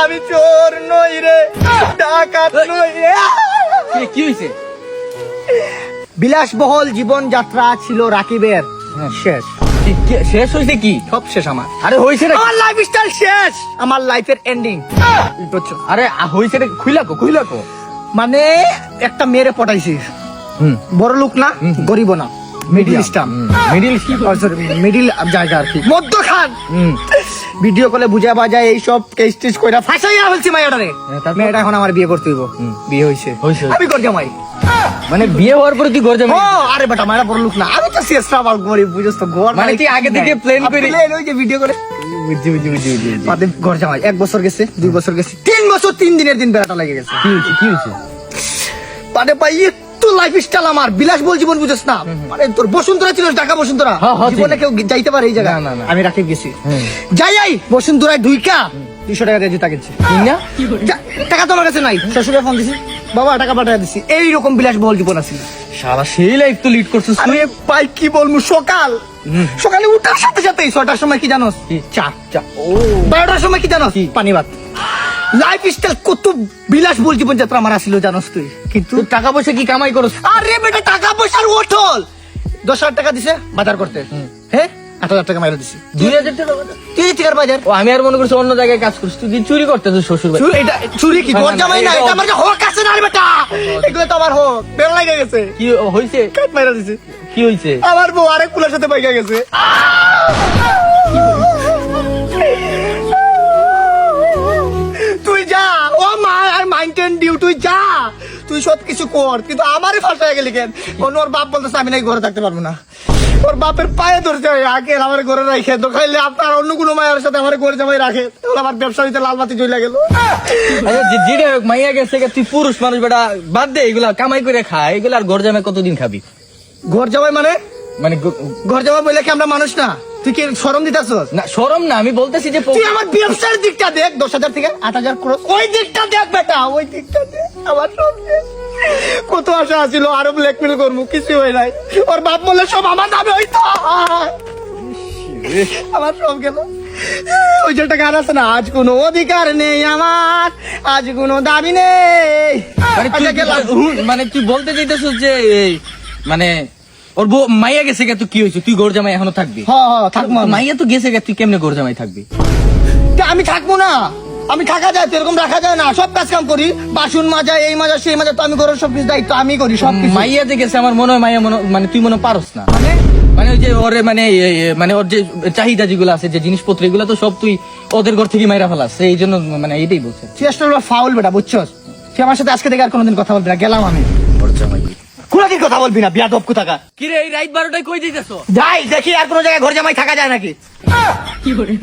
আমি চোর নই রে, ডাকাত নই রে। কি হয়েছে? বিলাসবহুল জীবন যাত্রা ছিল রাকিবের, শেষ। শেষ হয়েছে কি? সব শেষ আমার। আরে হয়েছে না? আমার লাইফ স্টাইল শেষ, আমার লাইফের এন্ডিং। আরে হয়েছে না? খুইলাকো। মানে একটা মেয়েরে পটাইছি, বড় লোক না, গরিব না, মিডিল স্টার, মিডিল জায়গা আর কি, মধ্যখান। ভিডিও কলে বুঝা বাজায় এইসব টেস্ট কইরা ফাঁসাইয়া ফেলছি মাইয়াটারে। মেয়েটা এখন আমার বিয়ে করতে হইব। বিয়ে হইছে, আমি কর জামাই। মানে বিয়ে হওয়ার পরে তুই ঘর যাবি? আরে বেটা মায়েরা বড় লোক না, আমি তো সিএসটা আমার গরিব, বুঝছ তো। ঘর মানে তুই আগে থেকে প্ল্যান করে ওই যে ভিডিও করে বুঝছি। বাদে ঘর জামাই। 1 বছর গেছে, 2 বছর গেছে, 3 বছর 3 দিনের দিন বেড়াটা লেগে গেছে। কি হয়েছে? মানে ভাই একটু লাইফ স্টাইল আমার বিলাসবহুল জীবন, বুঝছ না? মানে তোর বসুন্ধরা ছিল, ঢাকা বসুন্ধরা, জীবনে কেউ যাইতে পারে এই জায়গা? আমি রাকিব গেছি, যাই বসুন্ধরায় ঢুইকা 200 টাকা দিয়ে জুতা কিনছি। টাকা তো আমার কাছে নাই, শ্বশুরে ফোন দিছি, বাবা টাকা পাঠিয়ে দিছি। এইরকম বিলাসবহুল জীবন আছে। সারা সেই লাইফ তো লিড করছিস তুই। ভাই কি বলবো, সকালে উঠার সাথে সাথে 6টার সময় কি জানোস? চা। 12টার সময় কি জানোস? পানি ভাত। লাইফ স্টাইল কত বিলাসবহুল জীবন যাত্রা আমার আসছিল জানোস তুই। কিন্তু টাকা পয়সা কি কামাই করছ? আরে বেটা টাকা পয়সার ওঠল। 10,000 টাকা দিছে বাজার করতে, হ্যাঁ 8,000 টাকা মাইরা দিছি। 2,000 টাকা তুই টাকার বাজার। ও আমি আর মনে করছি অন্য জায়গায় কাজ করিস, তুই চুরি করতেছিস শ্বশুর বাড়ি। এটা চুরি কি? ঘর জামাই না, এটা আমার হক আছে না রে বেটা, এগুলো তো আমার হক। বের লাগে গেছে, কি হইছে? কাট মাইরা দিছে। কি হইছে? আমার বউ আরেক পুলার সাথে বাইকা গেছে। তুই যা, ও মা আর মাইন্টেন ডিউ, তুই যা, তুই সব কিছু কর, কিন্তু আমারই ফাঁসা গেলি কেন? ওর বাপ বলতেছে আমি নাকি ঘরে থাকতে পারবো না। ওর বাপের পায়ে ধরছে, আগে আমার ঘরে রাখে তো খাইলে আপনার অন্য কোনো মায়ের সাথে আমার ঘরে জামাই রাখে, আমার ব্যবসা হইতে লাল বাতি জ্বলে গেল। যেটা হোক মাইয়া গেছে, তুই পুরুষ মানুষ বেটা, বাদ দে এগুলা, কামাই করে খা এগুলা। আর ঘর জামাই কতদিন খাবি? ঘর জামাই মানে মানে ঘর জামাই বলে কি আমরা মানুষ না? তুই কি শরম দিতেছস? না শরম না, আমি বলতেছি যে তুই আমার ব্যবসার দিকটা দেখ, 10,000 থেকে 8,000 ক্রস, ওই দিকটা দেখ বেটা, ওই দিকটা দেখ। আমার সব কত আশা আছিল, আরো ব্ল্যাকমেল করবো, কিছু হয় নাই। ওর বাপ বললে সব আমার নামে হইতো, আমার সব গেল। ওই যে একটা গান আছে না, আজ কোনো অধিকার নেই আমার, আজ কোনো দাবি নেই। মানে তুই বলতে চাইতেছিস যে মানে ওর বউ মাইয়া গেছে গে, তুই কি হয়েছে? তুই ঘর জামাই এখনো থাকবি? থাকবো। মাইয়া তো গেছে গে, তুই কেমনে ঘর জামাই থাকবি? আমি থাকবো না, আমি থাকা যায় তো, এরকম রাখা যায় না। সব কাজ কাম করি, বাসন মাজা, এই মাজা সেই মাজা, তো আমি ঘরের সব কিছু দায়িত্ব আমি করি সব কিছু। মাইয়া যে গেছে আমার মনে হয় মাইয়া মানে তুই মনে পারস না, মানে ওই যে ওরে মানে ওর যে চাহিদা যেগুলো আছে, যে জিনিসপত্র, এগুলো তো সব তুই ওদের ঘর থেকে মাইরা ফেলাস। এই জন্য মানে এইটাই বলছে। চেষ্টা ফাউল বেটা, বুঝছস? তুই আমার সাথে আজকে থেকে আর কোনোদিন কথা বলবি না, গেলাম আমি। কোনদিন কথা বলবি না, বিয়াদব কোথাকার। কি রে এই রাত 12টায় কই যাইতেছো? যাই দেখি আর কোন জায়গায় ঘর জামাই থাকা যায় নাকি। কি করে